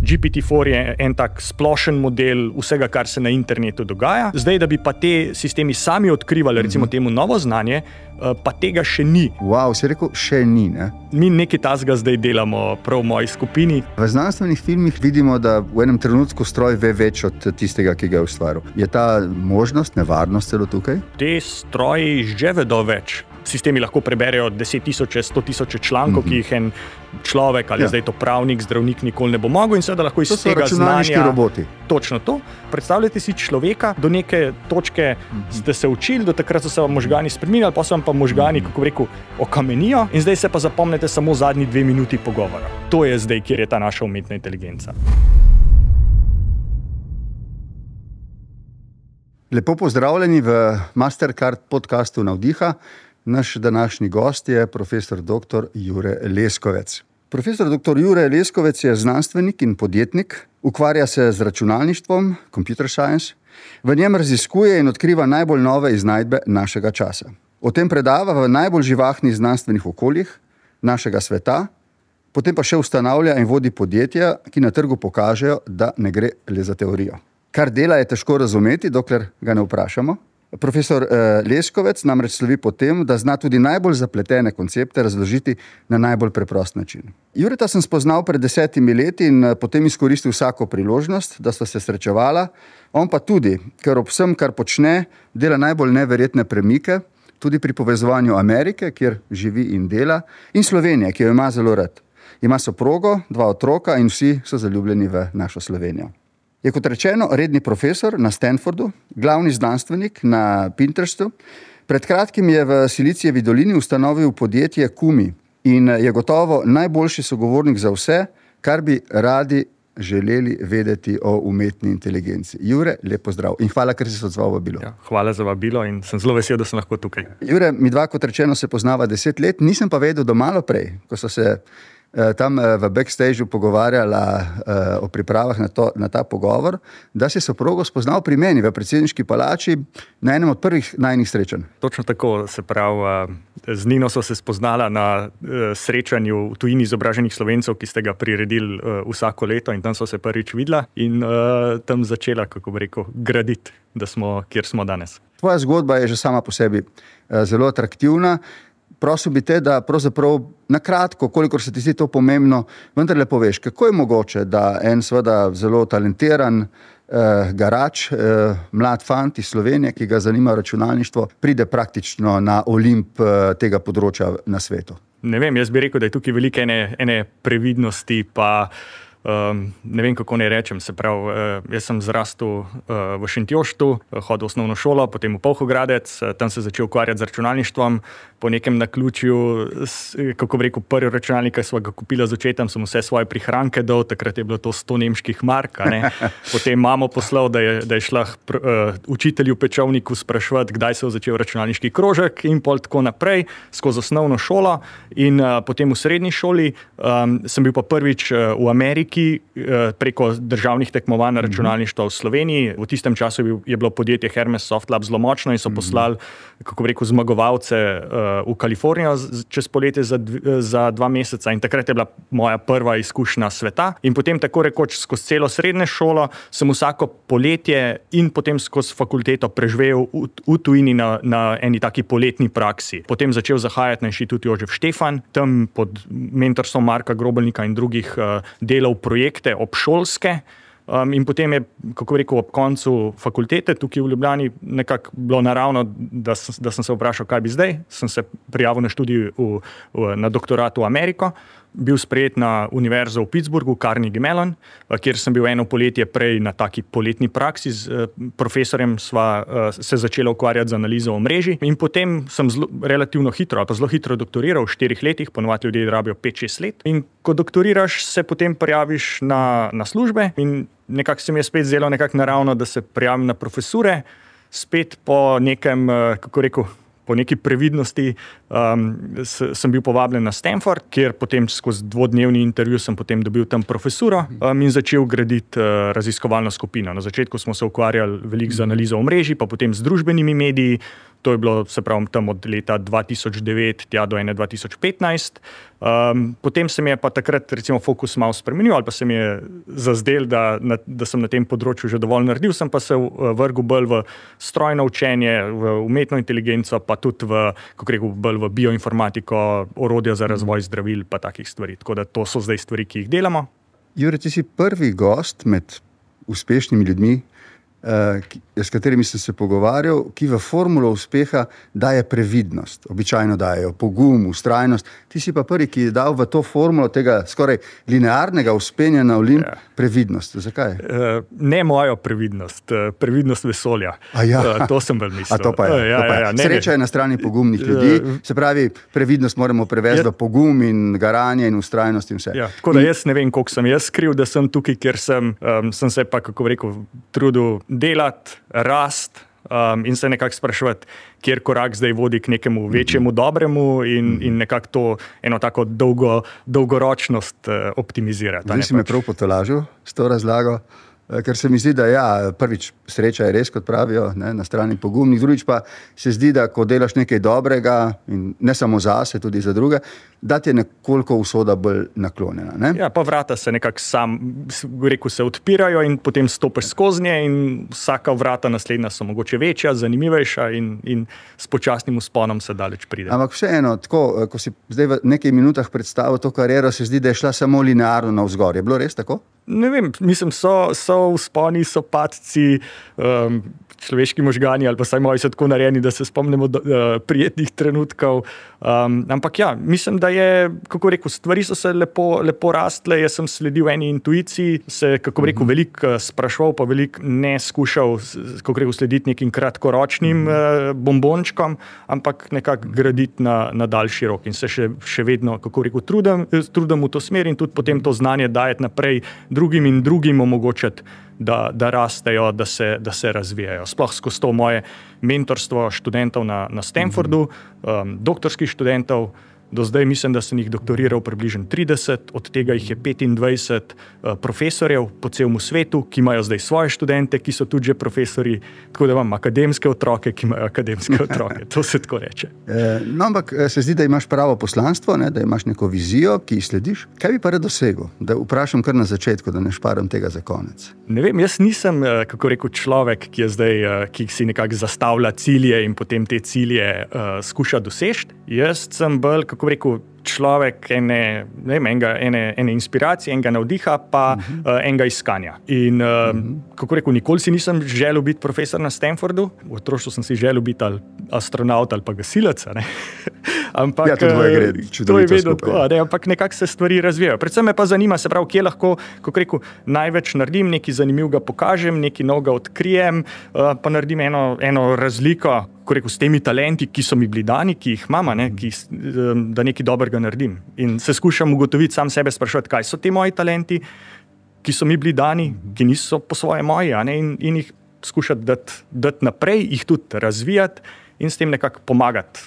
GPT-4 je en tak splošen model vsega, kar se na internetu dogaja. Zdaj, da bi pa te sistemi sami odkrivali, recimo temu novo znanje, pa tega še ni. Wow, si rekel, še ni, ne? Mi nekaj tasga zdaj delamo prav v moji skupini. V znanstvenih filmih vidimo, da v enem trenutku stroj ve več od tistega, ki ga je ustvaril. Je ta možnost, nevarnost celo tukaj? Te stroji že vedo več. Sistemi lahko preberejo 10.000, 100.000 člankov, ki jih en človek ali zdaj to pravnik, zdravnik nikoli ne bo mogel in seveda lahko iz tega znanja... roboti. Točno to. Predstavljajte si človeka, do neke točke ste se učili, do takrat so se vam možgani spremenili, pa so vam pa možgani, kako bi rekel, okamenijo in zdaj se pa zapomnite samo zadnji 2 minuti pogovora. To je zdaj, kjer je ta naša umetna inteligenca. Lepo pozdravljeni v Mastercard podcastu Navdiha. Naš današnji gost je profesor dr. Jure Leskovec. Profesor dr. Jure Leskovec je znanstvenik in podjetnik, ukvarja se z računalništvom, computer science, v njem raziskuje in odkriva najbolj nove iznajdbe našega časa. O tem predava v najbolj živahnih znanstvenih okoljih našega sveta, potem pa še ustanavlja in vodi podjetja, ki na trgu pokažejo, da ne gre le za teorijo. Kar dela je težko razumeti, dokler ga ne vprašamo. Profesor Leskovec namreč slovi po tem, da zna tudi najbolj zapletene koncepte razložiti na najbolj preprost način. Jureta sem spoznal pred 10 leti in potem izkoristil vsako priložnost, da sta se srečevala. On pa tudi, ker ob vsem, kar počne, dela najbolj neverjetne premike, tudi pri povezovanju Amerike, kjer živi in dela, in Slovenije, ki jo ima zelo rad. Ima soprogo, 2 otroka in vsi so zaljubljeni v našo Slovenijo. Je kot rečeno redni profesor na Stanfordu, glavni znanstvenik na Pinterestu. Pred kratkim je v Silicijevi dolini ustanovil podjetje Kumi in je gotovo najboljši sogovornik za vse, kar bi radi želeli vedeti o umetni inteligenci. Jure, lep pozdrav in hvala, ker si se odzval vabilo. Ja, hvala za vabilo in sem zelo vesel, da sem lahko tukaj. Jure, mi dva, kot rečeno, se poznava 10 let, nisem pa vedel do malo prej, ko so se tam v backstageu pogovarjala o pripravah na ta pogovor, da si soprogo spoznal pri meni v predsedniški palači na enem od prvih najnih srečanj. Točno tako, se pravi, z Nino so se spoznala na srečanju v tujini izobraženih Slovencev, ki ste ga priredili vsako leto in tam so se prvič videla in tam začela, kako bi rekel, graditi, da smo, kjer smo danes. Tvoja zgodba je že sama po sebi zelo atraktivna. Prosil bi te, da pravzaprav na kratko, kolikor se ti zdi to pomembno, vendarle poveš, kako je mogoče, da en seveda zelo talentiran garač, mlad fant iz Slovenije, ki ga zanima računalništvo, pride praktično na Olimp tega področja na svetu. Ne vem, jaz bi rekel, da je tukaj veliko ene previdnosti, pa ne vem, kako ne rečem, se pravi, jaz sem zrastel v Šentjoštu, hodil v osnovno šolo, potem v Polhogradec, tam se začel ukvarjati z računalništvom, po nekem naključju, kako bi rekel, prvi računalnik, ki sva ga kupila z očetom, sem vse svoje prihranke dal, takrat je bilo to 100 nemških mark, ne? Potem mamo poslal, da je šla učitelju v Pečovniku spraševati, kdaj se je začel računalniški krožek in pol tako naprej, skozi osnovno šolo in potem v srednji šoli sem bil pa prvič v Ameriki preko državnih tekmovanj na računalništva v Sloveniji. V tistem času je bilo podjetje Hermes Softlab zelo močno in so poslali, kako bi rekel, zmagovalce v Kalifornijo čez poletje za 2 meseca in takrat je bila moja prva izkušnja sveta. In potem tako rekoč skozi celo srednjo šolo sem vsako poletje in potem skozi fakulteto preživel v tujini na eni taki poletni praksi. Potem začel zahajati na inštitut Jožef Štefan, tam pod mentorstvom Marka Grobelnika in drugih delal projekte obšolske. In potem je, kako rekel, ob koncu fakultete tukaj v Ljubljani nekako bilo naravno, da sem se vprašal, kaj bi zdaj. Sem se prijavil na študij na doktorat v Ameriko, bil sprejet na univerzo v Pittsburghu, Carnegie Mellon, kjer sem bil eno poletje prej na taki poletni praksi. Z profesorjem sva se začela ukvarjati z analizo omrežij in potem sem relativno hitro, ali pa zelo hitro doktoriral v 4 letih, ponovadi ljudje rabijo 5-6 let. In ko doktoriraš, se potem prijaviš na službe in nekako se mi je spet zdelo nekako naravno, da se prijavim na profesure, spet po nekem, kako rekel, po neki previdnosti sem bil povabljen na Stanford, kjer potem skozi 2-dnevni intervju sem potem dobil tam profesuro in začel graditi raziskovalno skupino. Na začetku smo se ukvarjali veliko z analizo omrežij, pa potem z družbenimi mediji, To je bilo, se pravi, tam od leta 2009 tja do 2015. Potem se mi je pa takrat recimo fokus malo spremenil, ali pa se mi je zazdel, da sem na tem področju že dovolj naredil, sem pa se vrgel bolj v strojno učenje, v umetno inteligenco, pa tudi bolj v bioinformatiko, orodja za razvoj zdravil, pa takih stvari. Tako da to so zdaj stvari, ki jih delamo. Jure, ti si prvi gost med uspešnimi ljudmi, s katerimi sem se pogovarjal, ki v formulo uspeha daje previdnost. Običajno dajejo pogum, vztrajnost. Ti si pa prvi, ki je dal v to formulo tega skoraj linearnega vzpenja na Olimp previdnost. Zakaj? Ne mojo previdnost, previdnost vesolja. To sem bolj mislil. A to pa je. Sreča je na strani pogumnih ljudi. Se pravi, previdnost moramo prevesti v pogum in garanje in vztrajnost in vse. Tako da jaz ne vem, koliko sem jaz kriv, da sem tukaj, ker sem se pa, kako rekel, trudil delati, rast in se nekako spraševati, kjer korak zdaj vodi k nekemu večjemu dobremu in nekako to eno tako dolgoročnost optimizirati. Zdaj si me prav potolažil s to razlago, ker se mi zdi, da prvič sreča je res, kot pravijo, na strani pogumnih, drugič pa se zdi, da ko delaš nekaj dobrega in ne samo zase, tudi za druge, da ti je nekoliko usoda bolj naklonjena. Ne? Ja, pa vrata se nekako se odpirajo in potem stopiš skozi nje in vsaka vrata naslednja so mogoče večja, zanimivejša in s počasnim vzponom se daleč pride. Ampak vseeno, tako, ko si zdaj v nekaj minutah predstavil to kariero, se zdi, da je šla samo linearno navzgor. Je bilo res tako? Ne vem, mislim, so vzponi, so padci, človeški možgani, ali pa vsaj moji so tako narejeni, da se spomnimo prijetnih trenutkov. Ampak ja, mislim, da je, kako rekel, stvari so se lepo rastle, jaz sem sledil eni intuiciji, se, kako rekel, veliko spraševal, pa veliko ne skušal, kako rekel, slediti nekim kratkoročnim bombončkom, ampak nekako graditi na daljši rok in se še vedno, kako rekel, trudim v to smer in tudi potem to znanje dajeti naprej drugim omogočati, da rastejo, da se razvijajo. Sploh skozi to moje mentorstvo študentov na Stanfordu, doktorskih študentov. Do zdaj mislim, da sem jih doktoriral približno 30, od tega jih je 25 profesorjev po celem svetu, ki imajo zdaj svoje študente, ki so tudi že profesori, tako da imam akademske otroke, ki imajo akademske otroke. To se tako reče. No, ampak se zdi, da imaš pravo poslanstvo, da imaš neko vizijo, ki ji slediš. Kaj bi pa rad dosegel? Da vprašam kar na začetku, da ne šparam tega za konec. Ne vem, jaz nisem, kako rekel, človek, ki si nekako zastavlja cilje in potem te cilje skuša doseči. Jaz sem bolj, kako rekel, človek ene inspiracije, enega navdiha, pa enega iskanja. In kako rekel, nikoli si nisem želel biti profesor na Stanfordu. V otroštvu sem si želel biti ali astronaut ali pa gasilec. Ampak to je vedno tako, ampak nekako se stvari razvijajo. Predvsem me pa zanima, se pravi, kje lahko, kako rekel, največ naredim, nekaj zanimivega pokažem, nekaj novega odkrijem, pa naredim eno razliko, kako rekel, s temi talenti, ki so mi bili dani, ki jih imam, da nekaj dobrega naredim. In se skušam ugotoviti, sam sebe spraševati, kaj so ti moji talenti, ki so mi bili dani, ki niso po svoje moji, in jih skušati dati naprej, jih tudi razvijati in s tem nekako pomagati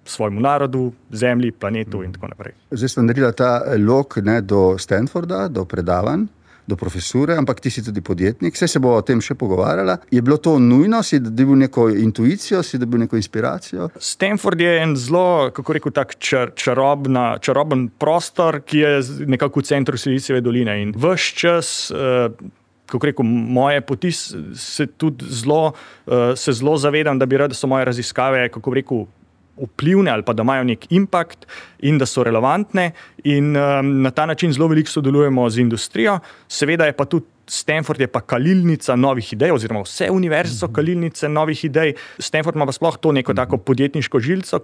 svojemu narodu, zemlji, planetu in tako naprej. Zdaj smo naredila ta lok do Stanforda, do predavanj, do profesure, ampak ti si tudi podjetnik, se bo o tem še pogovarjala. Je bilo to nujno? Si dobil neko intuicijo, si dobil neko inspiracijo? Stanford je en zelo, kako rekel, tak čaroben prostor, ki je nekako v centru Silicijeve doline in ves čas, kako rekel, moje poti se zelo zavedam, da bi rad, da so moje raziskave, kako rekel, vplivne ali pa da imajo nek impact in da so relevantne in na ta način zelo veliko sodelujemo z industrijo. Seveda je pa tudi Stanford je pa kalilnica novih idej, oziroma vse univerze so kalilnice novih idej. Stanford ima pa sploh to neko tako podjetniško žilico,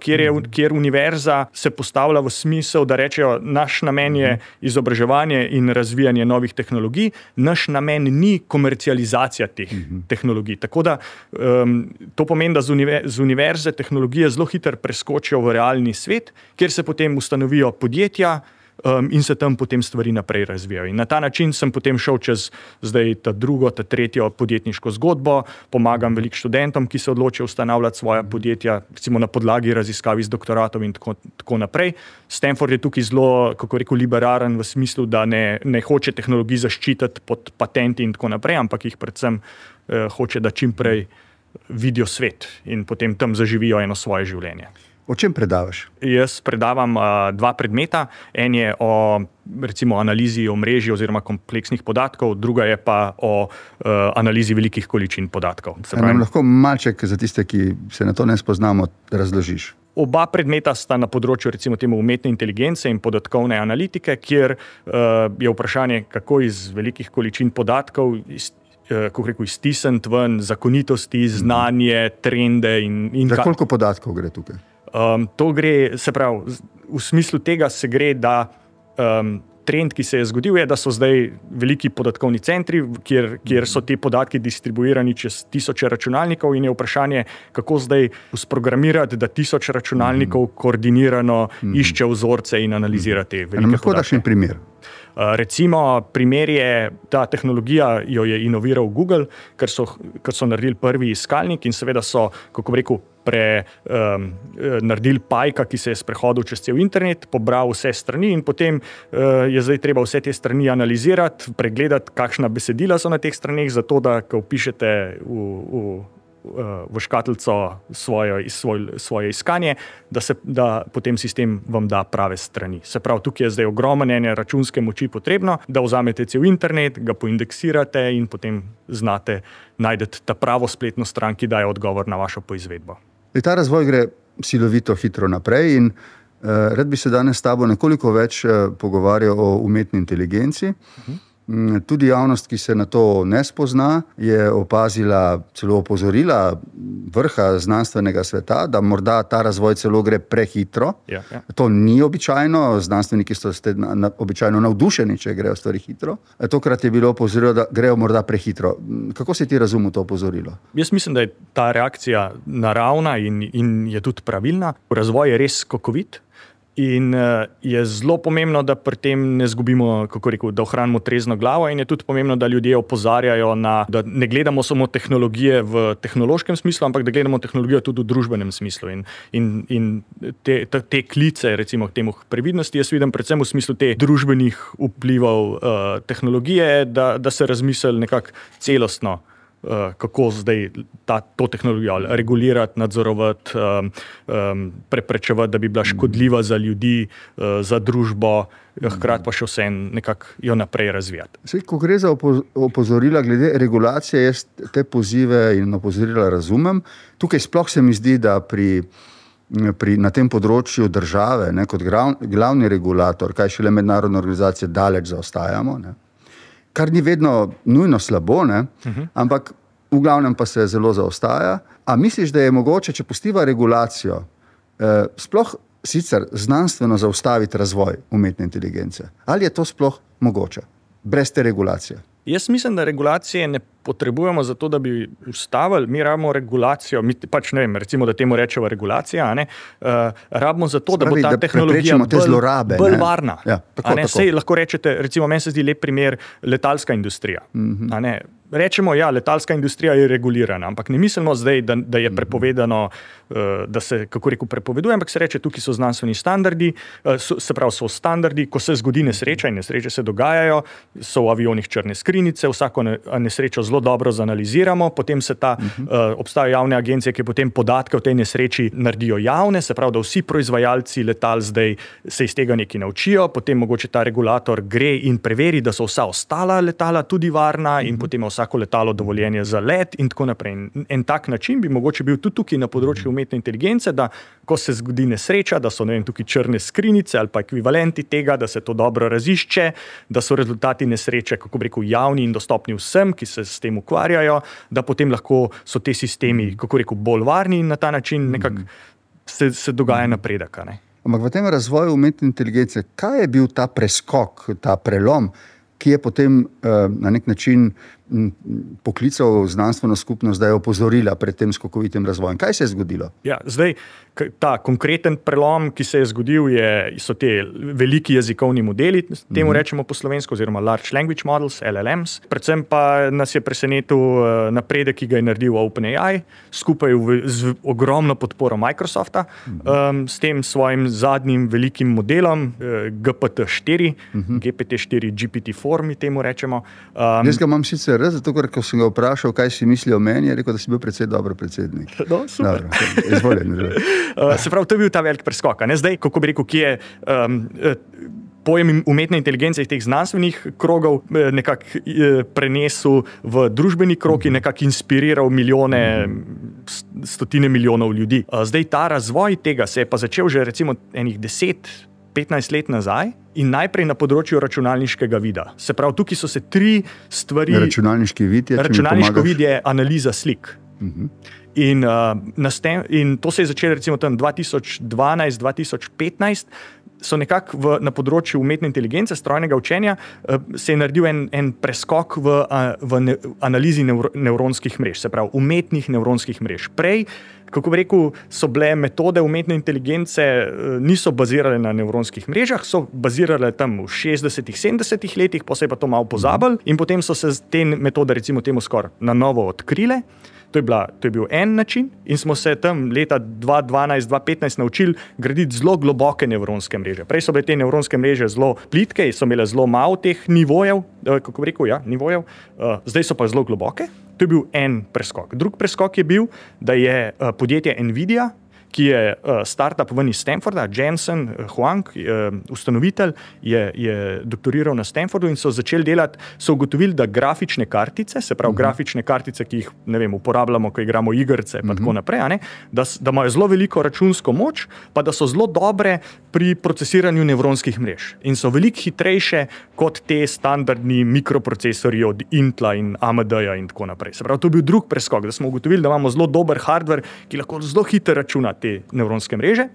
kjer univerza se postavlja v smisel, da rečejo, naš namen je izobraževanje in razvijanje novih tehnologij, naš namen ni komercializacija teh tehnologij. Tako da to pomeni, da z univerze tehnologije zelo hitro preskočijo v realni svet, kjer se potem ustanovijo podjetja, in se tam potem stvari naprej razvijajo. In na ta način sem potem šel čez zdaj ta drugo, ta tretjo podjetniško zgodbo, pomagam veliko študentom, ki se odločijo ustanavljati svoja podjetja, recimo na podlagi raziskav iz doktoratov in tako naprej. Stanford je tukaj zelo, kako rekel, liberaren v smislu, da ne hoče tehnologij zaščititi pod patenti in tako naprej, ampak jih predvsem hoče, da čim prej vidijo svet in potem tam zaživijo eno svoje življenje. O čem predavaš? Jaz predavam 2 predmeta. En je o recimo analizi omrežij oziroma kompleksnih podatkov, druga je pa o analizi velikih količin podatkov. Nam lahko malček za tiste, ki se na to ne spoznamo, razložiš? Oba predmeta sta na področju recimo temu umetne inteligence in podatkovne analitike, kjer je vprašanje, kako iz velikih količin podatkov kako rekel, iztisniti ven zakonitosti, znanje, trende in za koliko podatkov gre tukaj? To gre, se pravi, v smislu tega se gre, da trend, ki se je zgodil, je, da so zdaj veliki podatkovni centri, kjer so ti podatki distribuirani čez tisoče računalnikov in je vprašanje, kako zdaj usprogramirati, da 1000 računalnikov koordinirano išče vzorce in analizira te velike podatke. Lahko daš en primer? Recimo, primer je, ta tehnologija jo je inoviral Google, ker so naredili prvi iskalnik in seveda so, kako bi rekel, naredili pajka, ki se je sprehodil čez cel internet, pobral vse strani in potem je zdaj treba vse te strani analizirati, pregledati, kakšna besedila so na teh straneh, zato da, ko vpišete v škatlico svoje iskanje, da potem sistem vam da prave strani. Se pravi, tukaj je zdaj ogromno ene računske moči potrebno, da vzamete cel internet, ga poindeksirate in potem znate najdete ta pravo spletno stran, ki daje odgovor na vašo poizvedbo. Ta razvoj gre silovito hitro naprej in rad bi se danes s tabo nekoliko več pogovarjal o umetni inteligenci. Tudi javnost, ki se na to ne spozna, je opazila, celo opozorila vrha znanstvenega sveta, da morda ta razvoj celo gre prehitro. Ja. To ni običajno, znanstveniki ste običajno navdušeni, če grejo stvari hitro. Tokrat je bilo opozorilo, da grejo morda prehitro. Kako si ti razumel to opozorilo? Jaz mislim, da je ta reakcija naravna in je tudi pravilna. Razvoj je res skokovit. In je zelo pomembno, da pri tem ne zgubimo, kako rekel, da ohranimo trezno glavo in je tudi pomembno, da ljudje opozarjajo da ne gledamo samo tehnologije v tehnološkem smislu, ampak da gledamo tehnologijo tudi v družbenem smislu. In te klice, recimo k temu previdnosti, jaz vidim predvsem v smislu te družbenih vplivov tehnologije, da se razmisli nekako celostno, kako zdaj to tehnologijo regulirati, nadzorovati, preprečevati, da bi bila škodljiva za ljudi, za družbo, hkrati pa še vse nekako jo naprej razvijati. Ko gre za opozorila glede regulacije, jaz te pozive in opozorila razumem. Tukaj sploh se mi zdi, da na tem področju države, kot glavni regulator, kaj šele mednarodne organizacije, daleč zaostajamo, kar ni vedno nujno slabo, ampak v glavnem pa se zelo zaostaja. A misliš, da je mogoče, če pustiva regulacijo, sploh sicer znanstveno zaustaviti razvoj umetne inteligence? Ali je to sploh mogoče, brez te regulacije? Jaz mislim, da regulacije ne potrebujemo zato, da bi ustavili. Mi rabimo regulacijo, mi pač ne vem, recimo, da temu rečemo regulacija, rabimo zato, da bo ta tehnologija bolj varna. Ja, tako. Sej lahko rečete, recimo, meni se zdi lep primer letalska industrija. Rečemo, ja, letalska industrija je regulirana, ampak ne mislimo zdaj, da je prepovedano, da se, kako rekel, prepoveduje, ampak se reče, tukaj so znanstveni standardi, se pravi, so standardi, ko se zgodi nesreča in nesreče se dogajajo, so v avionih črne skrinjice, vsako nesrečo zelo dobro zanaliziramo, potem se obstajajo javne agencije, ki potem podatke o tej nesreči naredijo javne, se pravi, da vsi proizvajalci letal zdaj se iz tega nekaj naučijo, potem mogoče ta regulator gre in preveri, da so vsa ostala letala tudi varna in potem ima vsako letalo dovoljenje za let in tako naprej. En tak način bi mogoče bil tudi tukaj na področju umetne inteligence, da ko se zgodi nesreča, da so tukaj črne skrinjice ali pa ekvivalenti tega, da se to dobro razišče, da so rezultati nesreče, kako bi rekel, javni in dostopni vsem, ki se s tem ukvarjajo, da potem lahko so te sistemi, kako rekel, bolj varni in na ta način nekako se dogaja napredek. Ampak v tem razvoju umetne inteligence, kaj je bil ta preskok, ta prelom, ki je potem na nek način poklical znanstveno skupnost, da je opozorila pred tem skokovitim razvojem? Kaj se je zgodilo? Ja, zdaj, ta konkreten prelom, ki se je zgodil, so te veliki jezikovni modeli, temu rečemo po slovensko, oziroma Large Language Models, LLMs. Predvsem pa nas je presenetil napredek, ki ga je naredil OpenAI, skupaj z ogromno podporo Microsofta, s tem svojim zadnjim velikim modelom GPT-4, GPT-4, GPT-4, formi, temu rečemo. Jaz ga imam sicer res, zato ker ko sem ga vprašal, kaj si misli o meni, je rekel, da si bil precej dober predsednik. No, super. Izvoljen. Se pravi, to je bil ta velik preskok. Zdaj, kako bi rekel, ki je pojem umetne inteligence iz teh znanstvenih krogov nekako prenesel v družbeni krog in nekako inspiriral stotine milijonov ljudi. Zdaj, ta razvoj tega se je pa začel že recimo enih 10-15 let nazaj in najprej na področju računalniškega vida. Se pravi, tukaj so se 3 stvari... Računalniški vid je, Računalniško vid je analiza slik. In to se je začelo recimo tam 2012-2015, so nekako na področju umetne inteligence, strojnega učenja, se je naredil en preskok v analizi nevronskih mrež, se pravi umetnih nevronskih mrež. Prej, kako bi rekel, so bile metode umetne inteligence, niso bazirale na nevronskih mrežah, so bazirale tam v 60-ih, 70-ih letih, pa se je pa to malo pozabili in potem so se te metode recimo temu skoraj na novo odkrile. To je bil en način in smo se tam leta 2012-2015 naučili graditi zelo globoke nevronske mreže. Prej so bile te nevronske mreže zelo plitke in so imele zelo malo teh nivojev, kako bi rekel, nivojev. Zdaj so pa zelo globoke. To je bil en preskok. Drug preskok je bil, da je podjetje Nvidia, ki je startup ven iz Stanforda, Jensen Huang, ustanovitelj, je doktoriral na Stanfordu in so začeli delati, so ugotovili, da grafične kartice, se pravi grafične kartice, ki jih uporabljamo, ko igramo igrice pa tako naprej, da imajo zelo veliko računsko moč, pa da so zelo dobre pri procesiranju nevronskih mrež in so veliko hitrejše kot te standardni mikroprocesorji od Intla in AMD-ja in tako naprej. Se pravi, to je bil drug preskok, da smo ugotovili, da imamo zelo dober hardware, ki lahko zelo hitro računa te nevronske mreže.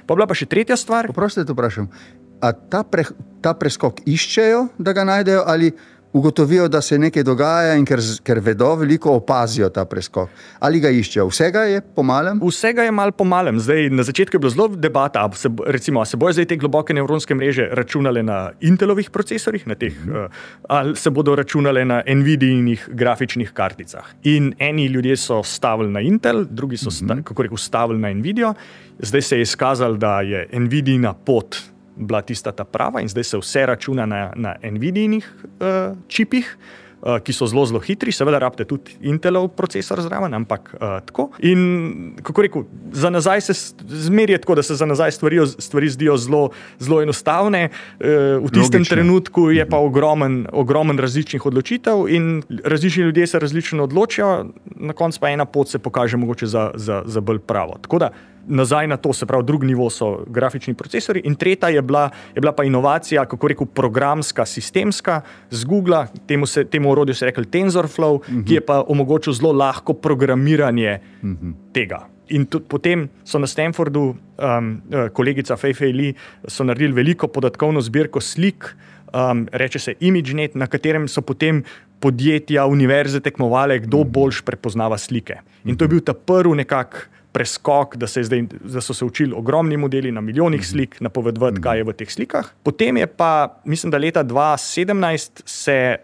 Pa bila pa še tretja stvar. Poprosti, da te vprašam, a ta preskok iščejo, da ga najdejo, ali ugotovijo, da se nekaj dogaja in ker vedo, veliko opazijo ta preskok? Ali ga iščejo? Vsega je po malem? Vsega je malo po malem. Zdaj, na začetku je bilo zelo debata, se bojo zdaj te globoke nevronske mreže računale na Intelovih procesorjih, ali se bodo računale na Nvidijinih grafičnih karticah. In eni ljudje so stavili na Intel, drugi so stavili na Nvidijo. Zdaj se je izkazalo, da je Nvidijina pot bila tista ta prava in zdaj se vse računa na Nvidijinih čipih, ki so zelo, zelo hitri. Seveda rabite tudi Intelov procesor zraven, ampak tako. In, kako rekel, za nazaj zmeraj je tako, da se za nazaj stvari zdijo zelo, zelo enostavne. V tistem trenutku je pa ogromen različnih odločitev in različni ljudje se različno odločijo, na koncu pa ena pot se pokaže mogoče za bolj pravo. Tako da nazaj na to, se pravi, drugi nivo so grafični procesori in tretja je bila pa inovacija, kako rekel, programska, sistemska z Googla, temu orodju se je rekel TensorFlow, ki je pa omogočil zelo lahko programiranje tega. In tudi potem so na Stanfordu, kolegica Fei Li, so naredili veliko podatkovno zbirko slik, reče se ImageNet, na katerem so potem podjetja, univerze tekmovale, kdo boljš prepoznava slike. In to je bil ta prvi nekak preskok, da so se učili ogromni modeli na milijonih slik napovedovati, kaj je v teh slikah. Potem je pa, mislim, da leta 2017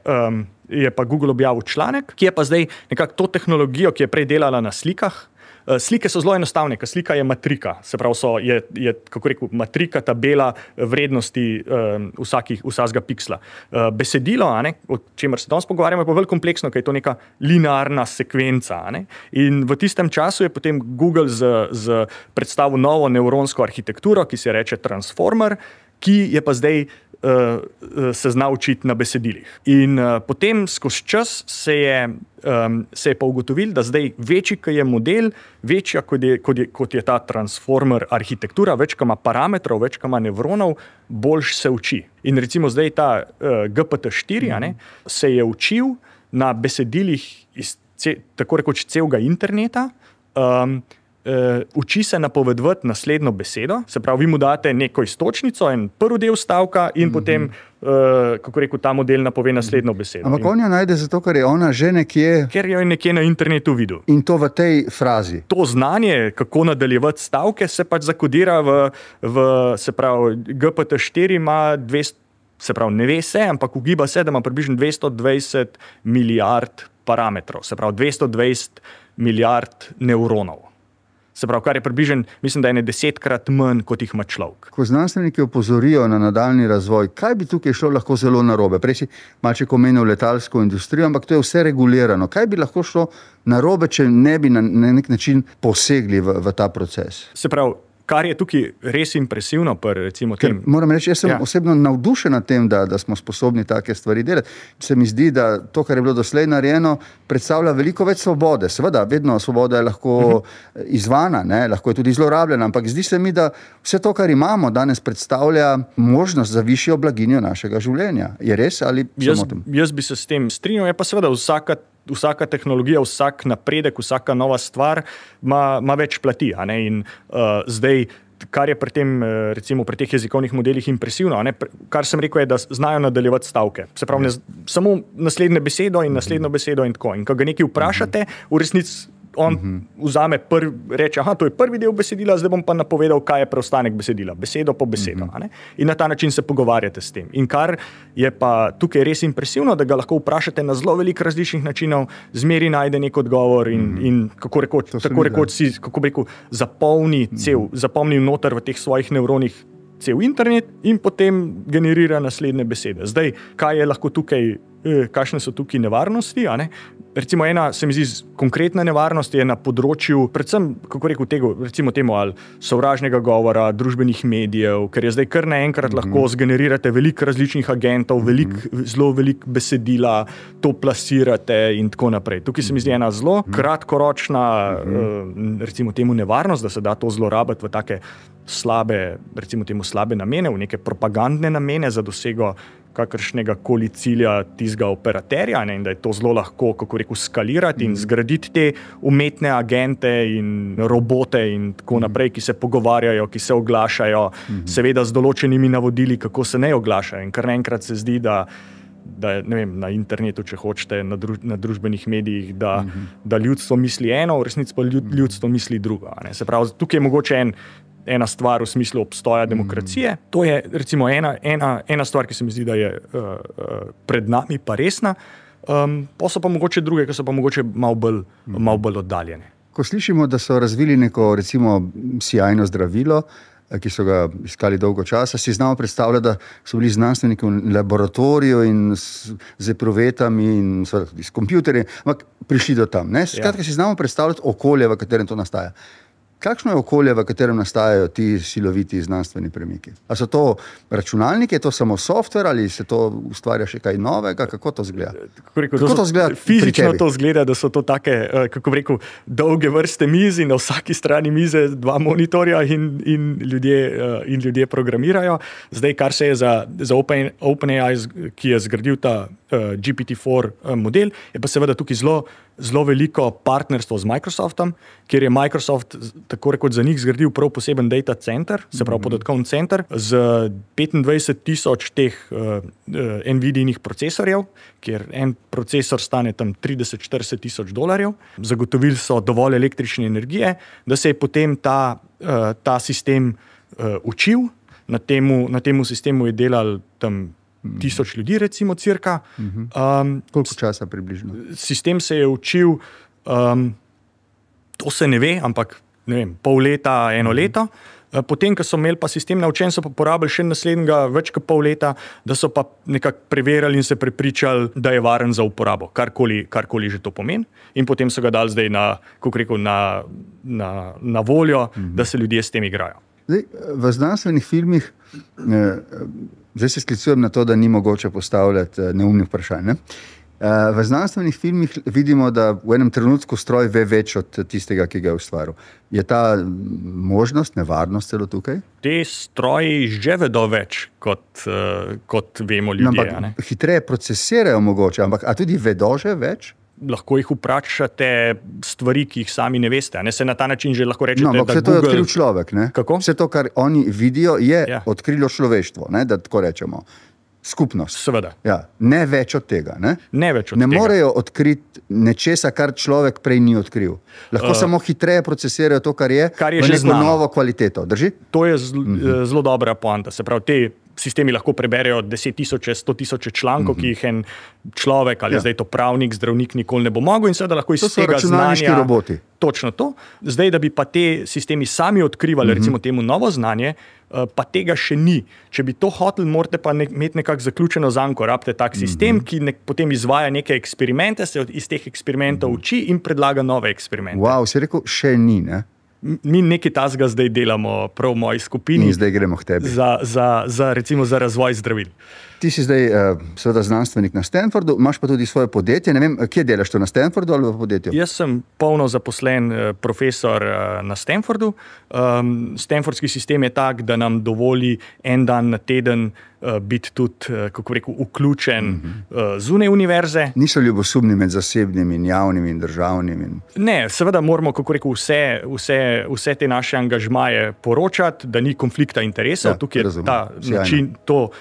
je pa Google objavil članek, ki je pa zdaj nekako to tehnologijo, ki je prej delala na slikah. Slike so zelo enostavne, ker slika je matrika, se pravi, je kako rekel, matrika, tabela vrednosti vsakega piksla. Besedilo, o čemer se danes pogovarjamo, je pa bolj kompleksno, ker je to neka linearna sekvenca. In v tistem času je potem Google predstavil novo nevronsko arhitekturo, ki se reče Transformer, ki je pa zdaj se zna učiti na besedilih. In potem skozi čas se je pa ugotovil, da zdaj večji, kot je model, večja, kot je ta transformer arhitektura, več, kot ima parametrov, več, kot ima nevronov, boljš se uči. In recimo zdaj ta GPT-4 se je učil na besedilih iz tako rekoč celega interneta, uči se napovedovati naslednjo besedo, se pravi, vi mu date neko iztočnico, en prvi del stavka in potem, kako rekel, ta model napove naslednjo besedo. Ampak on jo najde zato, ker je ona že nekje... Ker jo je nekje na internetu videl. In to v tej frazi. To znanje, kako nadaljevati stavke, se pač zakodira se pravi, GPT-4 ima 200, se pravi, ne ve se, ampak ugiba se, da ima približno 220 milijard parametrov, se pravi, 220 milijard nevronov. Se pravi, kar je približno, mislim, da je 10-krat manj, kot jih ima človek. Ko znanstveniki opozorijo na nadaljni razvoj, kaj bi tukaj šlo lahko zelo narobe? Prej si malček omenil letalsko industrijo, ampak to je vse regulirano. Kaj bi lahko šlo narobe, če ne bi na nek način posegli v ta proces? Se pravi, kar je tukaj res impresivno, moram reči, jaz sem osebno navdušen nad tem, da smo sposobni take stvari delati. Se mi zdi, da to, kar je bilo doslej narejeno, predstavlja veliko več svobode. Seveda, vedno svoboda je lahko izvana, lahko je tudi zlorabljena, ampak zdi se mi, da vse to, kar imamo danes, predstavlja možnost za višjo blaginjo našega življenja. Je res ali se motim? Jaz bi se s tem strinjal, je pa seveda vsaka tehnologija, vsak napredek, vsaka nova stvar ima več plati. In zdaj, kar je pri tem, recimo pri teh jezikovnih modelih impresivno, kar sem rekel, je, da znajo nadaljevati stavke. Se pravi, samo naslednjo besedo in naslednjo besedo in tako. In ko ga nekaj vprašate, v resnici on vzame reče, to je prvi del besedila, zdaj bom pa napovedal, kaj je preostanek besedila, besedo po besedo. In na ta način se pogovarjate s tem. In kar je pa tukaj res impresivno, da ga lahko vprašate na zelo veliko različnih načinov, zmeri najde nek odgovor in kako rekoč si, kako bi rekel, zapomni noter v teh svojih nevronih cel internet in potem generira naslednje besede. Zdaj, kaj je lahko tukaj, kakšne so tukaj nevarnosti? Recimo ena, se mi zdi, konkretna nevarnost je na področju, predvsem, kako rekel, recimo temu ali sovražnega govora, družbenih medijev, ker je zdaj kar naenkrat lahko zgenerirate veliko različnih agentov, zelo veliko besedila, to plasirate in tako naprej. Tukaj se mi zdi ena zelo kratkoročna, recimo temu nevarnost, da se da to zlorabiti v take slabe, recimo temu slabe namene, v neke propagandne namene za dosego kakršnega koli cilja tistega operaterja, in da je to zelo lahko, kako rekel, skalirati in zgraditi te umetne agente in robote in tako naprej, ki se pogovarjajo, ki se oglašajo, seveda z določenimi navodili, kako se ne oglašajo. In kar naenkrat se zdi, da ne vem, na internetu, če hočete, na družbenih medijih, da ljudstvo misli eno, v resnici pa ljudstvo misli drugo. Se pravi, tukaj je mogoče ena stvar v smislu obstoja demokracije. To je recimo ena stvar, ki se mi zdi, da je pred nami pa resna. Pa so pa mogoče druge, ki so pa mogoče malo bolj oddaljene. Ko slišimo, da so razvili neko recimo sijajno zdravilo, ki so ga iskali dolgo časa, si znamo predstavljati, da so bili znanstveniki v laboratoriju in z epruvetami in s kompjuterji, ampak prišli do tam. Skratka, si znamo predstavljati okolje, v katerem to nastaja. Kakšno je okolje, v katerem nastajajo ti siloviti znanstveni premiki? A so to računalniki, je to samo software ali se to ustvarja še kaj novega? Kako to izgleda? Kako to izgleda? Fizično to izgleda, da so to take, kako bi rekel, dolge vrste miz in na vsaki strani mize 2 monitorja in ljudje programirajo. Zdaj, kar se je za OpenAI, ki je zgradil ta GPT-4 model, je pa seveda tukaj zelo veliko partnerstvo z Microsoftom, kjer je Microsoft tako rekoč za njih zgradil prav poseben data center, se pravi podatkovni center, z 25,000 teh NVIDIA-nih procesorjev, kjer en procesor stane tam $30-40 tisoč. Zagotovili so dovolj električne energije, da se je potem ta sistem učil. Na temu sistemu je delal tam 1000 ljudi, recimo, cirka. Koliko časa približno? Sistem se je učil, to se ne ve, ampak ne vem, pol leta, 1 leto. Potem, ko so imeli pa sistem naučen, so pa porabili še naslednjega več kot pol leta, da so pa nekako preverjali in se prepričali, da je varen za uporabo, karkoli že to pomeni. In potem so ga dali zdaj na voljo, da se ljudje s tem igrajo. Zdaj, v znanstvenih filmih, zdaj se sklicujem na to, da ni mogoče postavljati neumnih vprašanj. V znanstvenih filmih vidimo, da v enem trenutku stroj ve več od tistega, ki ga je ustvaril. Je ta možnost, nevarnost celo tukaj? Te stroji že vedo več, kot vemo ljudje. Hitreje procesirajo mogoče, ampak a tudi vedo že več? Lahko jih vprašate stvari, ki jih sami ne veste. Se na ta način že lahko rečete, da vse to je odkril človek. Kako? Vse to, kar oni vidijo, je odkrilo človeštvo, da tako rečemo. Skupnost. Seveda. Ne več od tega. Ne več od tega. Ne morejo odkriti nečesa, kar človek prej ni odkril. Lahko samo hitreje procesirajo to, kar je v neko novo kvaliteto. Drži? To je zelo dobra poanta. Se pravi, sistemi lahko preberejo 10.000, 100.000 člankov, ki jih en človek ali zdaj to pravnik, zdravnik nikoli ne bo mogel in seveda lahko iz tega znanja. Roboti. Točno to. Zdaj, da bi pa te sistemi sami odkrivali, recimo temu novo znanje, pa tega še ni. Če bi to hoteli, morate pa imeti nekako zaključeno zanko, rabite tak sistem, ki potem izvaja neke eksperimente, se iz teh eksperimentov uči in predlaga nove eksperimente. Wow, si rekel, še ni, ne? Mi nekaj tasga zdaj delamo prav v moji skupini. In zdaj gremo k tebi. Recimo za razvoj zdravil. Ti si zdaj seveda znanstvenik na Stanfordu, imaš pa tudi svoje podjetje. Ne vem, kje delaš to, na Stanfordu ali v podjetju? Jaz sem polno zaposlen profesor na Stanfordu. Stanfordski sistem je tak, da nam dovoli en dan na teden biti tudi, kako rekel, vključen zunaj univerze. Niso ljubosumni med zasebnim in javnim in državnim? Ne, seveda moramo, kako rekel, vse te naše angažmaje poročati, da ni konflikta interesov. Tukaj je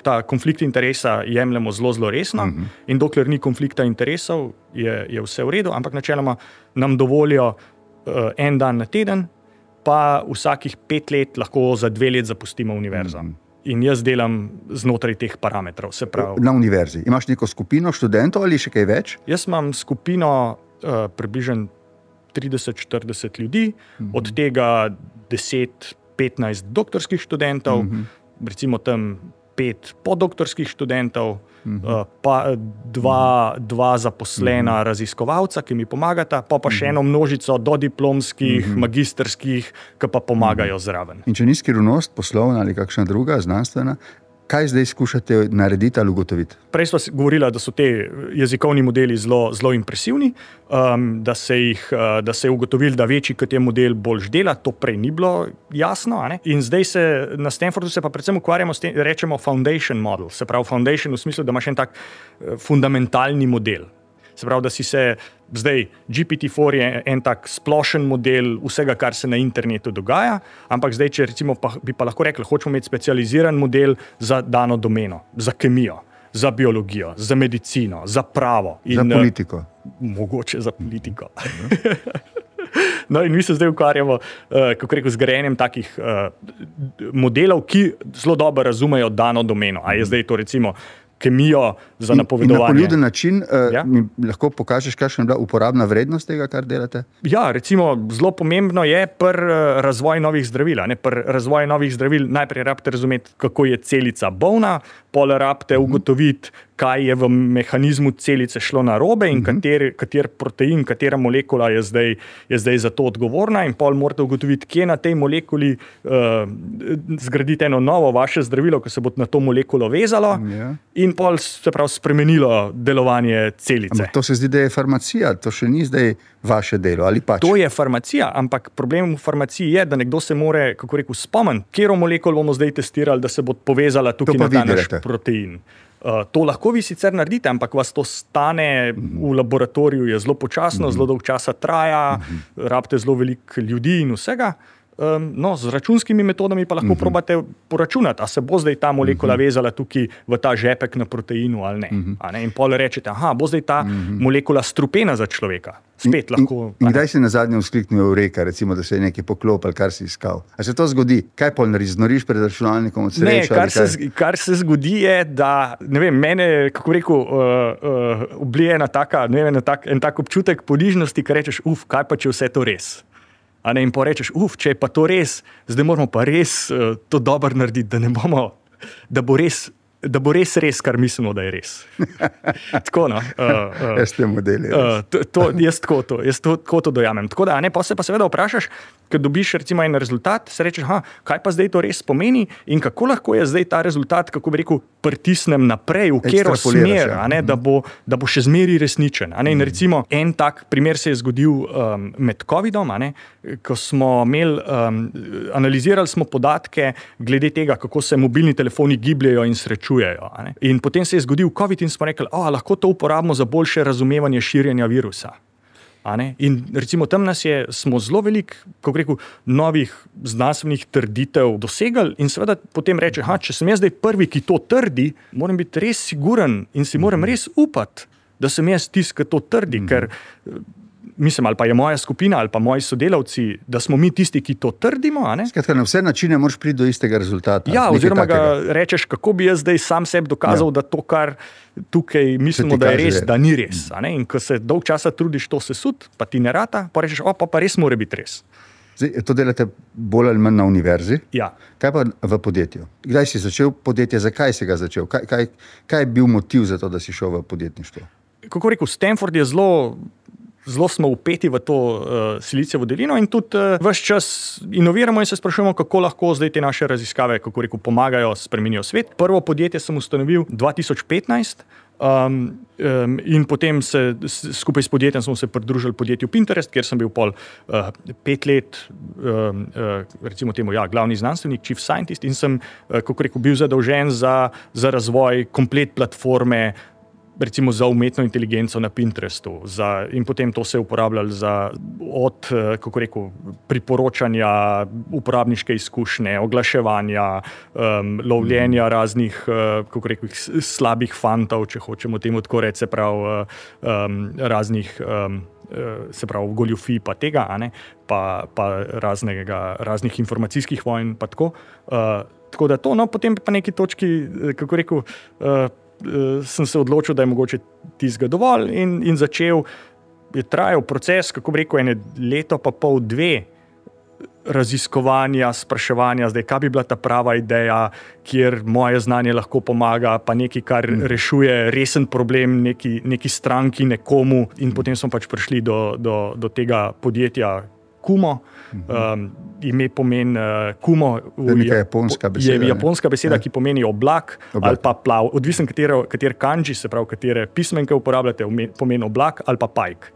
ta konflikt interesa jemljemo zelo, zelo resno in dokler ni konflikta interesov, je vse v redu, ampak načeloma nam dovolijo en dan na teden, pa vsakih 5 let lahko za 2 let zapustimo univerzo. In jaz delam znotraj teh parametrov. Se pravi, na univerzi. Imaš neko skupino študentov ali še kaj več? Jaz imam skupino približno 30-40 ljudi, od tega 10-15 doktorskih študentov, recimo tam 5 podoktorskih študentov, pa dva zaposlena raziskovalca, ki mi pomagata, pa še eno množico dodiplomskih, magistrskih, ki pa pomagajo zraven. In če ni skrivnost poslovna ali kakšna druga, znanstvena, kaj zdaj skušate narediti ali ugotoviti? Prej sva govorila, da so te jezikovni modeli zelo impresivni, da se je ugotovili, da večji kot je model boljš dela, to prej ni bilo jasno. In zdaj na Stanfordu se pa predvsem ukvarjamo s tem, rečemo foundation model, se pravi foundation v smislu, da imaš en tak fundamentalni model. Se pravi, da si se zdaj GPT-4 je en tak splošen model vsega, kar se na internetu dogaja, ampak zdaj, če recimo bi pa lahko rekli, hočemo imeti specializiran model za dano domeno, za kemijo, za biologijo, za medicino, za pravo. Za politiko. Mogoče za politiko. No, in mi se zdaj ukvarjamo, kako rekel, z grajenjem takih modelov, ki zelo dobro razumejo dano domeno. A je zdaj to recimo kemijo za napovedovanje. In na poljuden način mi lahko pokažeš, kakšna je bila uporabna vrednost tega, kar delate? Ja, recimo, zelo pomembno je pri razvoju novih zdravil. Pri razvoju novih zdravil najprej rabite razumeti, kako je celica bolna, pol rabite ugotoviti, kaj je v mehanizmu celice šlo narobe in kater protein, katera molekula je zdaj za to odgovorna, in pol morate ugotoviti, kje na tej molekuli zgraditi eno novo vaše zdravilo, ki se bo na to molekulo vezalo in pol se pravi spremenilo delovanje celice. Ampak to se zdi, da je farmacija, to še ni zdaj vaše delo, ali pač? To je farmacija, ampak problem v farmaciji je, da nekdo se more, kako rekel, spomniti, katero molekulo bomo zdaj testirali, da se bo povezala tukaj na ta naš protein. To lahko vi sicer naredite, ampak vas to stane v laboratoriju, je zelo počasno, zelo dolgo časa traja, rabite zelo veliko ljudi in vsega. No, z računskimi metodami pa lahko probate poračunati, a se bo zdaj ta molekula vezala tukaj v ta žepek na proteinu ali ne. In pol rečete, bo zdaj ta molekula strupena za človeka. Spet lahko. In kdaj se na zadnje vzklikne eureka, recimo, da se je nekaj poklopil, kar si iskal? A se to zgodi? Kaj pol narediš? Znoriš pred računalnikom od sreča? Ne, kar se zgodi je, da, ne vem, mene, kako rekel, oblije en tak občutek ponižnosti, ki rečeš, kaj pa če vse to res? In pa rečeš, če je pa to res, zdaj moramo pa res to dobro narediti, da bo res, kar mislimo, da je res. Tako, no. Jaz te modeli. Jaz tako to dojamem. Tako da, pa se pa seveda vprašaš, ko dobiš recimo en rezultat, se rečeš, kaj pa zdaj to res pomeni in kako lahko je zdaj ta rezultat, kako bi rekel, pritisnem naprej, v katero smer, da bo še zmeri resničen. In recimo, en tak primer se je zgodil med COVID-om, ko smo analizirali smo podatke glede tega, kako se mobilni telefoni gibljajo in srečujejo. In potem se je zgodil COVID in smo rekli, lahko to uporabimo za boljše razumevanje širjenja virusa. In recimo tam smo zelo veliko, kako rekel, novih znanstvenih trditev dosegali in seveda potem reče, če sem jaz zdaj prvi, ki to trdi, moram biti res siguren in si moram res upati, da sem jaz tisti, ki to trdi, ker mislim, ali pa je moja skupina, ali pa moji sodelavci, da smo mi tisti, ki to trdimo. Skratka, na vse načine moraš priti do istega rezultata. Ja, oziroma ga rečeš, kako bi jaz zdaj sam sebi dokazal, da to, kar tukaj mislimo, da je res, da ni res. In ko se dolg časa trudiš to sesud, pa ti ne rata, pa rečeš, pa res mora biti res. Zdaj, to delate bolj ali manj na univerzi. Ja. Kaj pa v podjetju? Kdaj si začel podjetje, zakaj si ga začel? Kaj je bil motiv za to, da si šel v podjetništvo? Kako rekel, Stanford je zelo smo vpeti v to Silicijevo dolino in tudi ves čas inoviramo in se sprašujemo, kako lahko zdaj te naše raziskave, kako rekel, pomagajo, spremenijo svet. Prvo podjetje sem ustanovil 2015 in potem skupaj s podjetjem smo se pridružili podjetju Pinterest, kjer sem bil 5 let, recimo temu, glavni znanstvenik, chief scientist, in sem, kako rekel, bil zadolžen za razvoj komplet platforme, recimo za umetno inteligenco na Pinterestu. In potem to se je uporabljalo od, kako rekel, priporočanja, uporabniške izkušnje, oglaševanja, lovljenja raznih, kako rekel, slabih fantov, če hočemo temu tako reči, se pravi, raznih, se pravi, goljufij pa tega, pa raznih informacijskih vojn pa tako. Tako da to, potem pa neki točki, kako rekel, sem se odločil, da je mogoče tistega dovolj in je trajal proces, kako bi rekel, 1 leto pa pol, 2 raziskovanja, spraševanja, zdaj, kaj bi bila ta prava ideja, kjer moje znanje lahko pomaga, pa nekaj, kar rešuje resen problem neki stranki, nekomu, in potem smo pač prišli do tega podjetja Kumo. Ime pomeni Kumo, je japonska beseda, ki pomeni oblak. Ali pa plav, odvisen kater kanji, se pravi, katere pismenke uporabljate, pomeni oblak ali pa pajk.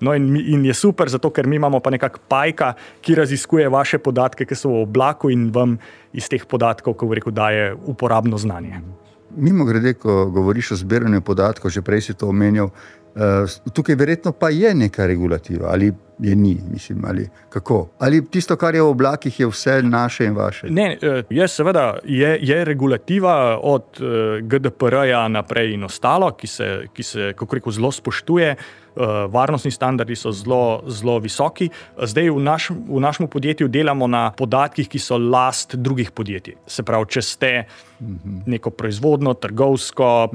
No in je super, zato ker mi imamo pa nekak pajka, ki raziskuje vaše podatke, ki so v oblaku in vam iz teh podatkov, kako bi rekel, daje uporabno znanje. Mimogrede, ko govoriš o zbiranju podatkov, že prej si to omenjal, tukaj verjetno pa je neka regulativa, ali je ni, mislim, ali kako? Ali tisto, kar je v oblakih, je vse naše in vaše? Ne, seveda je regulativa od GDPR-ja naprej in ostalo, ki se kako rekel, zelo spoštuje. Varnostni standardi so zelo visoki. Zdaj v našem podjetju delamo na podatkih, ki so last drugih podjetij. Se pravi, če ste neko proizvodno, trgovsko,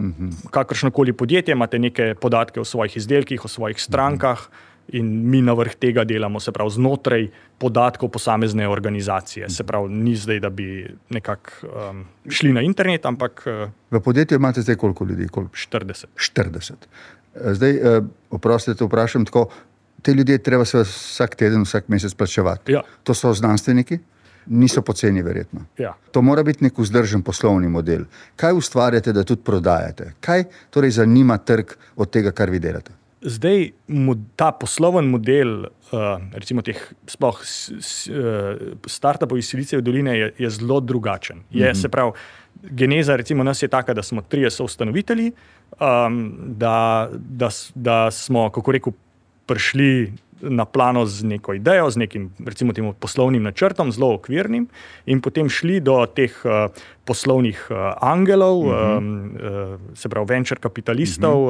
kakršnokoli podjetje, imate neke podatke o svojih izdelkih, o svojih strankah, in mi na vrh tega delamo, se pravi, znotraj podatkov posamezne organizacije. Se pravi, ni zdaj, da bi nekako šli na internet, ampak... V podjetju imate zdaj koliko ljudi? 40. 40. Zdaj, oprostite, vprašam tako, te ljudje treba se vsak teden, vsak mesec plačevati. Ja. To so znanstveniki? Niso poceni verjetno. Ja. To mora biti nek vzdržen poslovni model. Kaj ustvarjate, da tudi prodajate? Kaj torej zanima trg od tega, kar vi delate? Zdaj, ta posloven model, recimo teh sploh startupov iz Silicijeve doline je zelo drugačen. Se pravi, geneza recimo nas je taka, da smo 3 soustanovitelji, da smo, kako rekel, prišli na plano z neko idejo, z nekim, recimo temu, poslovnim načrtom, zelo okvirnim, in potem šli do teh poslovnih angelov, se pravi venture kapitalistov,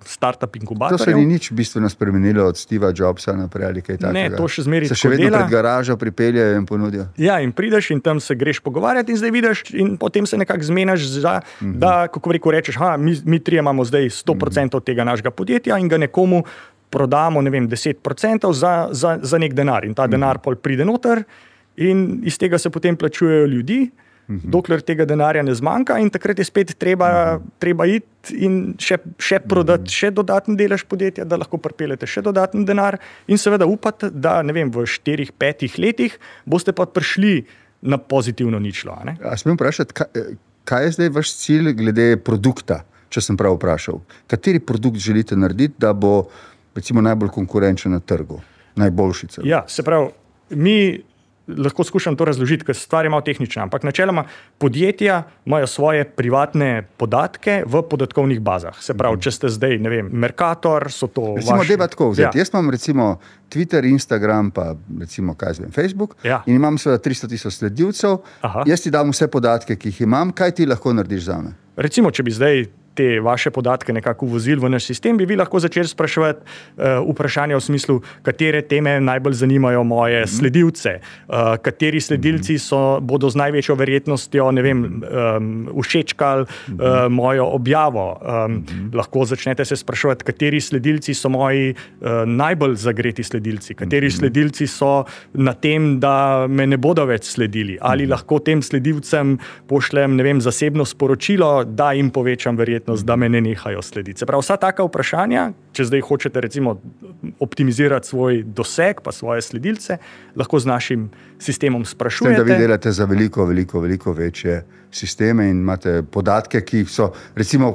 startup inkubatorjev. To se ni nič bistveno spremenilo od Steva Jobsa naprej ali kaj takega? Ne, to še zmeraj se še vedno pred garažo pripeljajo in ponudijo. Ja, in prideš in tam se greš pogovarjati in zdaj vidiš in potem se nekako zmenaš da, kako rekel, rečeš, mi 3 imamo zdaj 100% tega našega podjetja in ga nekomu prodamo, 10% za nek denar. In ta denar pol pride noter in iz tega se potem plačujejo ljudi, dokler tega denarja ne zmanjka, in takrat je spet treba iti in še prodati še dodaten delež podjetja, da lahko pripeljete še dodaten denar in seveda upati, da v 4-5 letih boste pa prišli na pozitivno ničlo. A smem vprašati, kaj je zdaj vaš cilj glede produkta, če sem prav vprašal? Kateri produkt želite narediti, da bo recimo najbolj konkurenčen na trgu, najboljši celo? Ja, se pravi, mi lahko skušam to razložiti, ker stvar je malo tehnična, ampak načeloma podjetja imajo svoje privatne podatke v podatkovnih bazah. Se pravi, če ste zdaj, Mercator, so to recimo vaši... Recimo, tako vzeti. Ja. Jaz imam recimo Twitter, Instagram, pa recimo, Facebook, in imam seveda 300,000 sledilcev. Jaz ti dam vse podatke, ki jih imam, kaj ti lahko narediš zame? Recimo, če bi zdaj te vaše podatke nekako uvozili v naš sistem, bi vi lahko začeli spraševati vprašanja v smislu, katere teme najbolj zanimajo moje sledilce, kateri sledilci bodo z največjo verjetnostjo, ne vem, všečkali mojo objavo. Lahko začnete se spraševati, kateri sledilci so moji najbolj zagreti sledilci, kateri sledilci so na tem, da me ne bodo več sledili, ali lahko tem sledilcem pošljem, ne vem, zasebno sporočilo, da jim povečam verjetnost, da me ne nehajo slediti. Se pravi, vsa taka vprašanja, če zdaj hočete recimo optimizirati svoj doseg pa svoje sledilce, lahko z našim sistemom sprašujete. S tem, da vi delate za veliko večje sisteme in imate podatke, ki so recimo,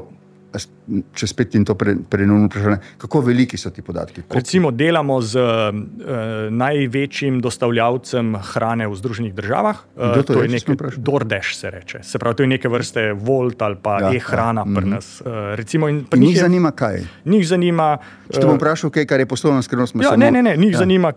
če spet in to prenovno vprašanje, kako veliki so ti podatki? Recimo delamo z največjim dostavljavcem hrane v Združenih državah. To je nekaj DoorDash se reče. Se pravi, to je neke vrste Volt ali pa e-hrana pri nas. Recimo, in njih zanima kaj? Njih zanima... Če te bom vprašal kaj, kar je poslovna skrivnost? Ne. Njih zanima,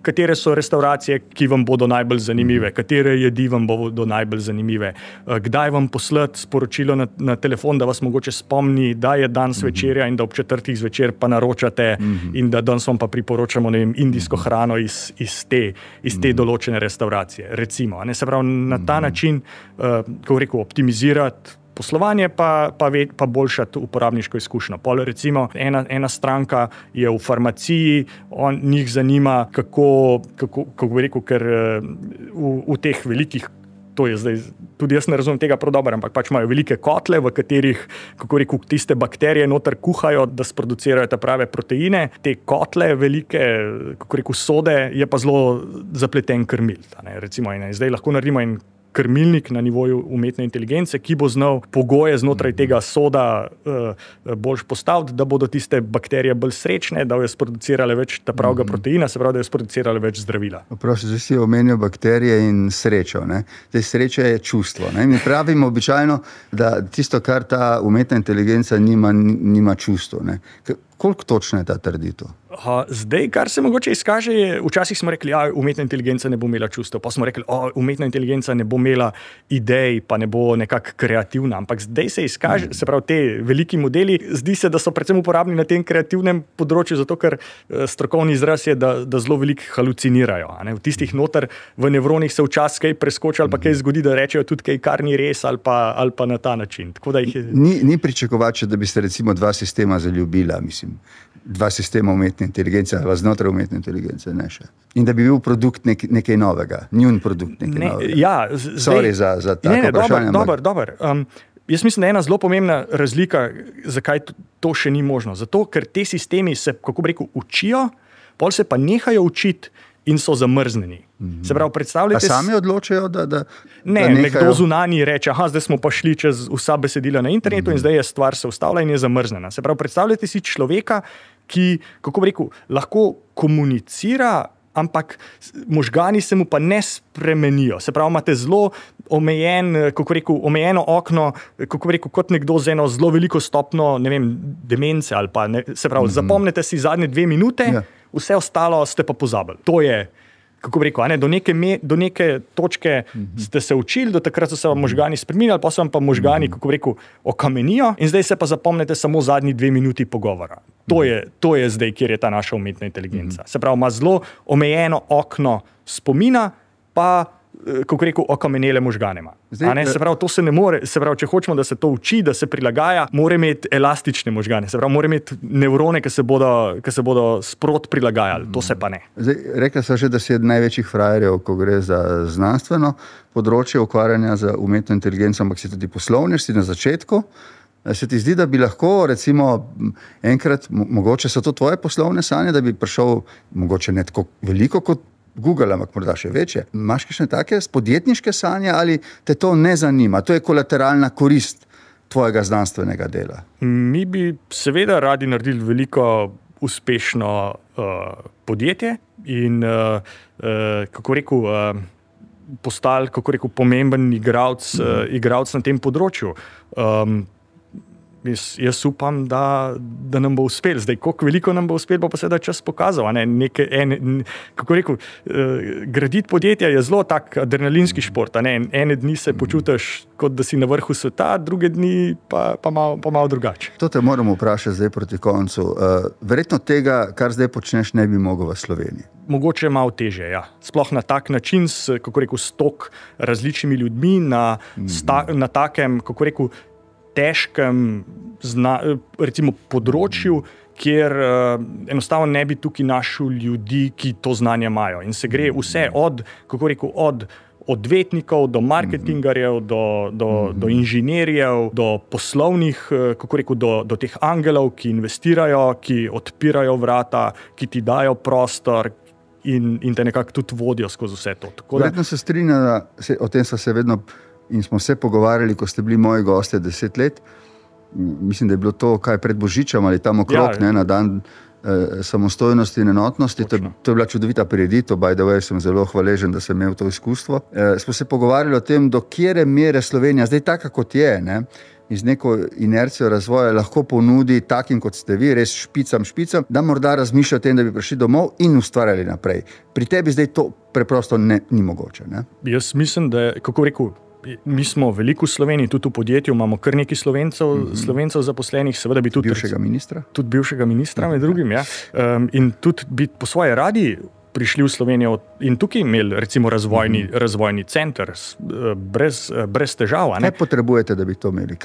katere so restauracije, ki vam bodo najbolj zanimive, katere jedi vam bodo najbolj zanimive, kdaj vam poslati sporočilo na telefon, da vas mogoče spomni, da je danes večerja in da ob 4. zvečer pa naročate in da danes vam pa priporočamo, ne vem, indijsko hrano iz te določene restauracije. Recimo, ne, se pravi, na ta način, kako rekel, optimizirati poslovanje pa boljšati uporabniško izkušnjo. Pol recimo ena stranka je v farmaciji, njih zanima, kako bi rekel, ker v teh velikih, to je zdaj, tudi jaz ne razumem tega prav dobro, ampak pač imajo velike kotle, v katerih, kako rekel, tiste bakterije noter kuhajo, da sproducirajo te prave proteine. Te kotle velike, kako rekel, sode, je pa zelo zapleten krmil. Recimo, zdaj lahko naredimo en krmilnik na nivoju umetne inteligence, ki bo znal pogoje znotraj tega soda boljš postaviti, da bodo tiste bakterije bolj srečne, da bodo sproducirale več ta pravega proteina, se pravi, da bodo sproducirale več zdravila. Prosim, zdaj si omenil bakterije in srečo. Zdaj, sreča je čustvo. Mi pravimo običajno, da tisto, kar ta umetna inteligenca nima čustvo. Koliko točno je ta trditev? Zdaj, kar se mogoče izkaže, je, včasih smo rekli, umetna inteligenca ne bo imela čustev, pa smo rekli, umetna inteligenca ne bo imela idej, pa ne bo nekako kreativna, ampak zdaj se izkaže, se pravi, te veliki modeli, zdi se, da so predvsem uporabni na tem kreativnem področju, zato ker strokovni izraz je, da zelo veliko halucinirajo. V tistih noter v nevronih se včasih kaj preskoči ali pa kaj zgodi, da rečejo tudi kaj, kar ni res ali pa na ta način. Tako da jih je... Ni pričakovati, da bi se recimo dva sistema zaljubila, mislim. Dva sistema umetne inteligence ali znotraj umetne inteligence, ne še. In da bi bil produkt nekaj novega, njun produkt nekaj novega. Ja, Sorry za tako vprašanje. Dobar. Jaz mislim, da je ena zelo pomembna razlika, zakaj to še ni možno. Zato, ker te sistemi se, kako bi rekel, učijo, pol se pa nehajo učiti in so zamrznjeni. Se pravi, predstavljate... A sami odločajo, da nekdo zunanji reče, zdaj smo pa šli čez vsa besedila na internetu in zdaj je stvar se ustavila in je zamrznjena. Se pravi, predstavljate si človeka, ki, kako bi rekel, lahko komunicira, ampak možgani se mu pa ne spremenijo. Se pravi, imate zelo omejeno okno, kako bi rekel, kot nekdo z eno zelo veliko stopno, ne vem, demence ali pa, se pravi, zapomnite si zadnje 2 minute, vse ostalo ste pa pozabili. To je, kako bi rekel, do neke točke ste se učili, do takrat so se vam možgani spremenili, pa so vam pa možgani, kako bi rekel, okamenijo in zdaj se pa zapomnite samo zadnji 2 minuti pogovora. To je zdaj, kjer je ta naša umetna inteligenca. Se pravi, ima zelo omejeno okno spomina, pa, kako rekel, okamenele možgane ima. Se pravi, to se ne more, se pravi, če hočemo, da se to uči, da se prilagaja, mora imeti elastične možgane, se pravi, mora imeti nevrone, ki se bodo sprot prilagajali, to se pa ne. Zdaj, rekla sva že, da si eden največjih frajerjev, ko gre za znanstveno področje ukvarjanja z umetno inteligenco, ampak si tudi poslovnež, si na začetku. Se ti zdi, da bi lahko, recimo, enkrat, mogoče so to tvoje poslovne sanje, da bi prišel, mogoče ne tako veliko kot Google, ampak morda še večje. Imaš kakšne take podjetniške sanje ali te to ne zanima? To je kolateralna korist tvojega znanstvenega dela. Mi bi seveda radi naredili veliko uspešno podjetje in, kako rekel, postali, kako rekel, pomemben igralec na tem področju. Jaz upam, da nam bo uspelo. Zdaj, koliko veliko nam bo uspelo, bo pa seveda čas pokazal. Kako rekel, graditi podjetja je zelo tak adrenalinski šport. Ene dni se počutiš, kot da si na vrhu sveta, druge dni pa malo drugače. To te moramo vprašati zdaj proti koncu. Verjetno tega, kar zdaj počneš, ne bi mogel v Sloveniji. Mogoče malo teže, ja. Sploh na tak način, s tok različnimi ljudmi, na takem, kako rekel, težkem recimo področju, kjer enostavno ne bi tukaj našel ljudi, ki to znanje imajo. In se gre vse od odvetnikov, do marketingarjev, do inženirjev, do poslovnih, do teh angelov, ki investirajo, ki odpirajo vrata, ki ti dajo prostor in te nekako tudi vodijo skozi vse to. Verjetno se strinja, o tem so se vedno in smo se pogovarjali, ko ste bili moji gostje 10 let. Mislim, da je bilo to kaj pred Božičem ali tam okrog, na dan samostojnosti in enotnosti. To je bila čudovita prireditev, by the way, sem zelo hvaležen, da sem imel to izkustvo. Smo se pogovarjali o tem, do kjere mere Slovenija, zdaj taka kot je, iz neko inercijo razvoja lahko ponudi takim, kot ste vi, res špicam, da morda razmišljajo o tem, da bi prišli domov in ustvarjali naprej. Pri tebi zdaj to preprosto ni mogoče. Jaz mislim, da je, kako rekel, mi smo veliko v Sloveniji, tudi v podjetju imamo kar nekaj Slovencev zaposlenih, seveda bi tudi bivšega ministra. Tudi bivšega ministra med drugim, ja. In tudi bi po svoje radi prišli v Slovenijo in tukaj imeli recimo razvojni center brez težav. Kaj potrebujete, da bi to imeli?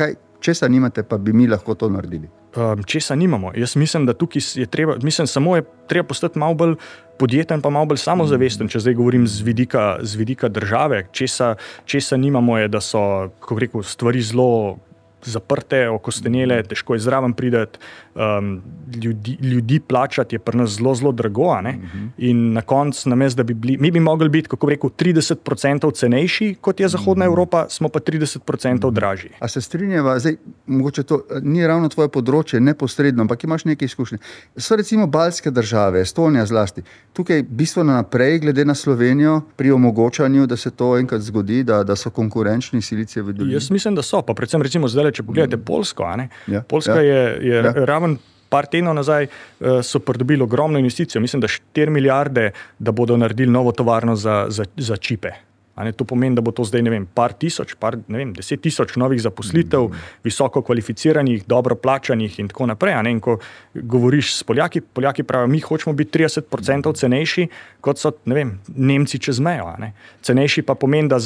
Česa nimate, pa bi mi lahko to naredili? Česa nimamo. Jaz mislim, da tukaj je treba, samo je treba postati malo bolj podjeten, pa malo bolj samozavesten, če zdaj govorim z vidika države. Česa nimamo je, da so, kako rekel, stvari zelo zaprte, okostenele, težko je zraven prideti, ljudi plačati je pri nas zelo drago, in na koncu, namesto da bi bili, mi bi mogli biti, kako rekel, 30% cenejši, kot je Zahodna Evropa, smo pa 30% dražji. A se strinjava, zdaj, mogoče to ni ravno tvoje področje, neposredno, ampak imaš nekaj izkušnje. So recimo baltske države, Estonija zlasti, tukaj bistveno naprej, glede na Slovenijo, pri omogočanju, da se to enkrat zgodi, da so konkurenčni Silicijevi dolini? Jaz mislim, da so, pa predvsem recimo zdaj, če pogledate Poljsko, Poljska je raven par tednov nazaj so pridobili ogromno investicijo, mislim, da 4 milijarde, da bodo naredili novo tovarno za čipe. To pomeni, da bo to zdaj, par tisoč, 10 tisoč novih zaposlitev, visoko kvalificiranih, dobro plačanih in tako naprej. In ko govoriš s Poljaki pravijo, mi hočemo biti 30% cenejši, kot so, Nemci čez mejo. Cenejši pa pomeni, da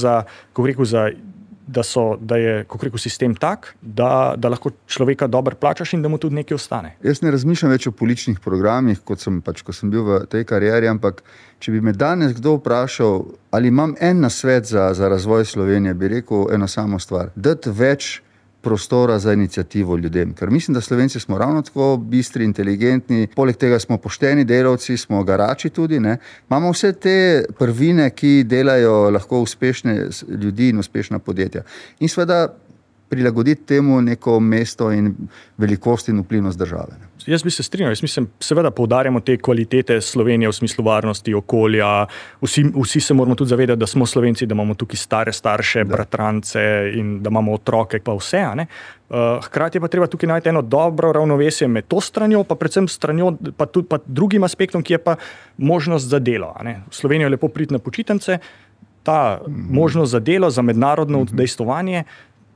je, kako rekel, sistem tak, da lahko človeka dobro plačaš in da mu tudi nekaj ostane. Jaz ne razmišljam več o političnih programih, ko sem bil v tej karieri, ampak če bi me danes kdo vprašal, ali imam en nasvet za razvoj Slovenije, bi rekel eno samo stvar. Dati več prostora za inicijativo ljudem. Ker mislim, da Slovenci smo ravno tako bistri, inteligentni, poleg tega smo pošteni delavci, smo garači tudi. Imamo vse te prvine, ki delajo lahko uspešne ljudi in uspešna podjetja. In seveda prilagoditi temu neko mesto in velikost in vplivnost države. Jaz bi se strinjal, seveda poudarjamo te kvalitete Slovenije v smislu varnosti, okolja, vsi se moramo tudi zavedati, da smo Slovenci, da imamo tukaj stare starše, bratrance in da imamo otroke, pa vse. Hkrati je pa treba tukaj najti eno dobro ravnovesje med to stranjo, pa predvsem stranjo, pa tudi drugim aspektom, ki je pa možnost za delo. V Slovenijo je lepo priti na počitnice, ta možnost za delo, za mednarodno udejstvovanje,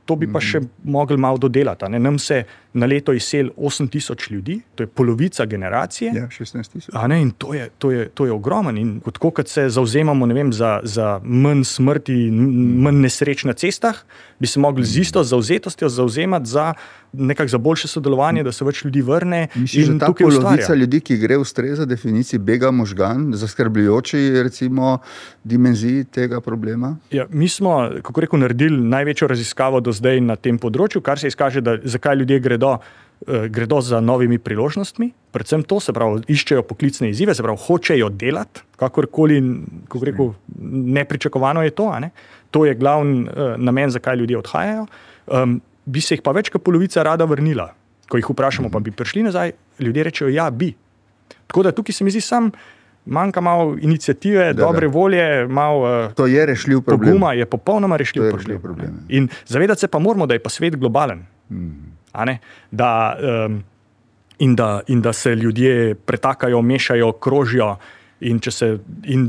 to bi pa še mogli malo dodelati. Nam se na leto izseli 8 tisoč ljudi, to je polovica generacije. Ja, 16 tisoč. In to je ogromen. In kot se zavzemamo, za manj smrti, manj nesreč na cestah, bi se mogli z isto zavzetostjo zavzemati za boljše sodelovanje, da se več ljudi vrne. Misliš, da ta polovica ljudi, ki gre ustreza definiciji bega možgan, zaskrbljujoči recimo dimenziji tega problema? Ja, mi smo, kako rekel, naredili največjo raziskavo do zdaj na tem področju, kar se izkaže, da zakaj ljudje gredo za novimi priložnostmi. Predvsem to, se pravi, iščejo poklicne izzive, se pravi, hočejo delati, kakorkoli, kako rekel, nepričakovano je to. To je glavni namen, zakaj ljudje odhajajo. Bi se jih pa več kot polovica rada vrnila. Ko jih vprašamo, pa bi prišli nazaj, ljudje rečejo, ja, bi. Tako da tukaj se mi zdi manjka malo iniciative, dobre volje, malo to je rešljiv problem. Poguma je popolnoma rešljiv problem. In zavedati se pa moramo, da je pa svet globalen. in da se ljudje pretakajo, mešajo, krožijo in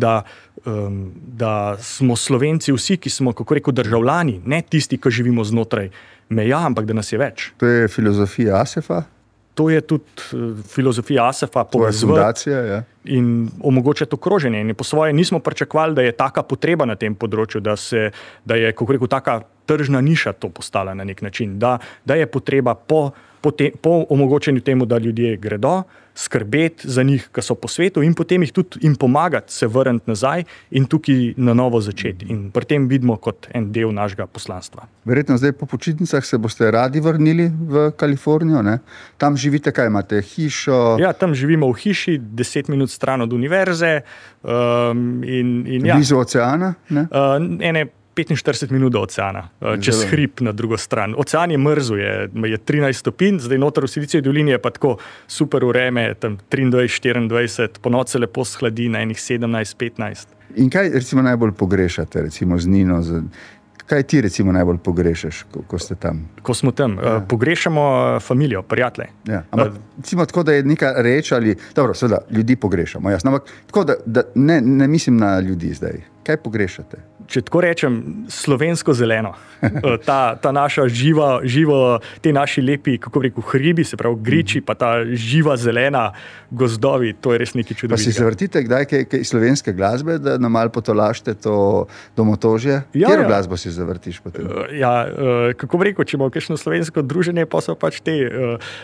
da smo Slovenci vsi, ki smo, kako rekel, državljani, ne tisti, ki živimo znotraj meja, ampak da nas je več. To je filozofija ASEF-a? To je tudi filozofija ASEF-a, povezovati in omogočati okroženje. In po svoje nismo pričakovali, da je taka potreba na tem področju, da je, kako rekel, taka tržna niša to postala na nek način, da je potreba po omogočenju temu, da ljudje gredo, skrbeti za njih, ki so po svetu, in potem jih tudi jim pomagati se vrniti nazaj in tukaj na novo začeti. In pri tem vidimo kot en del našega poslanstva. Verjetno zdaj po počitnicah se boste radi vrnili v Kalifornijo, ne? Tam živite, kaj imate, hišo? Ja, tam živimo v hiši, 10 minut stran od univerze. Blizu oceana? Ne? 45 minut do oceana, čez hrib na drugo stran. Ocean je mrzel, je 13 stopinj, zdaj noter v Silicijevi dolini je pa tako super vreme, tam 23-24, po noči se lepo shladi na enih 17-15. In kaj recimo najbolj pogrešate, recimo z Nino? Kaj ti recimo najbolj pogrešaš, ko ste tam? Ko smo tam, pogrešamo familijo, prijatelje. Ja, ampak recimo tako, da je neka reč ali, dobro, seveda, ljudi pogrešamo, jasno, ampak tako, da ne mislim na ljudi zdaj. Kaj pogrešate? Če tako rečem, slovensko zeleno. Ta naša živo, te naši lepi, kako bi rekel, hribi, se pravi griči, pa ta živa zelena gozdovi, to je res nekaj čudovitega. Pa si se vrtite kdaj kaj slovenske glasbe, da nam malo potolašte to domotožje? Katero glasbo si zavrtiš potem? Kako bi rekel, če imamo kakšno slovensko druženje, pa so pač te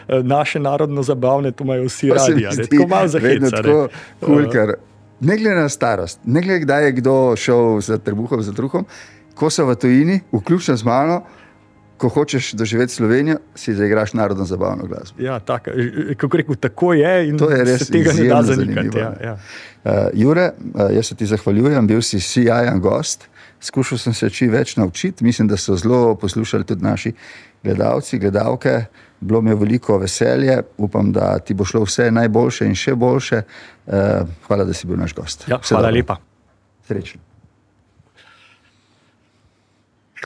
naše narodno zabavne, to imajo vsi radi. Tako malo za heca. Tako cool, ker ne glede na starost, ne glede kdaj je kdo šel za trbuhom, za truhom, ko so v tujini, vključno z mano, ko hočeš doživeti Slovenijo, si zaigraš narodno zabavno glasbo. Ja, kako rekel, tako je in to je res se tega ne da zanikati. Jure, jaz se ti zahvaljujem, bil si sijajan gost, skušal sem se čim več naučiti, mislim, da so zelo poslušali tudi naši gledalci, gledalke. Bilo mi je veliko veselje, upam, da ti bo šlo vse najboljše in še boljše. Hvala, da si bil naš gost. Ja, hvala lepa. Srečno.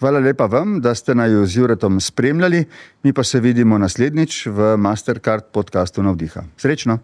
Hvala lepa vam, da ste naju z Juretom spremljali. Mi pa se vidimo naslednjič v Mastercard podcastu Navdiha. Srečno!